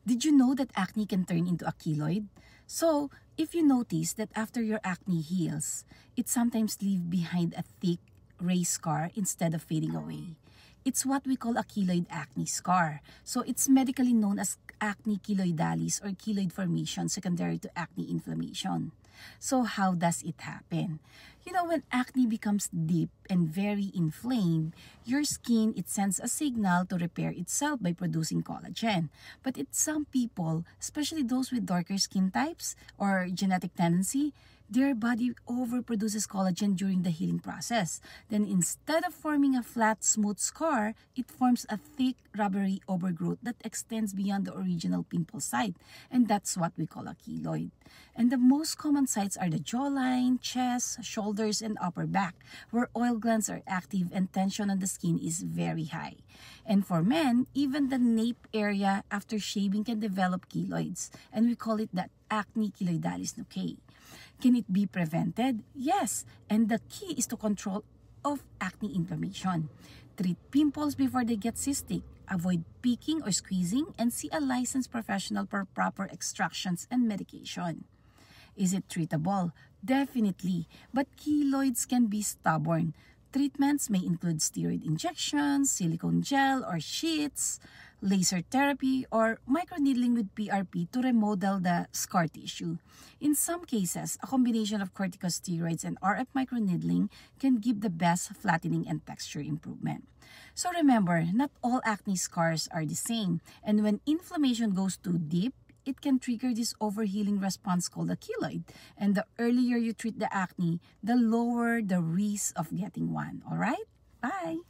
Did you know that acne can turn into a keloid? So, if you notice that after your acne heals, it sometimes leaves behind a thick, raised scar instead of fading away. It's what we call a keloid acne scar. So, it's medically known as acne keloidalis or keloid formation secondary to acne inflammation. So, how does it happen? You know, when acne becomes deep and very inflamed, your skin, it sends a signal to repair itself by producing collagen. But in some people, especially those with darker skin types or genetic tendency, their body overproduces collagen during the healing process. Then instead of forming a flat, smooth scar, it forms a thick, rubbery overgrowth that extends beyond the original pimple site. And that's what we call a keloid. And the most common sites are the jawline, chest, shoulders, and upper back, where oil glands are active and tension on the skin is very high. And for men, even the nape area after shaving can develop keloids, and we call it the acne keloidalis nuchae. Can it be prevented? Yes, and the key is to control of acne inflammation. Treat pimples before they get cystic. Avoid picking or squeezing, and see a licensed professional for proper extractions and medication. Is it treatable? Definitely, but keloids can be stubborn. Treatments may include steroid injections, silicone gel or sheets, laser therapy, or microneedling with PRP to remodel the scar tissue. In some cases, a combination of corticosteroids and RF microneedling can give the best flattening and texture improvement. So remember, not all acne scars are the same, and when inflammation goes too deep, it can trigger this overhealing response called a keloid. And the earlier you treat the acne, the lower the risk of getting one. Alright? Bye!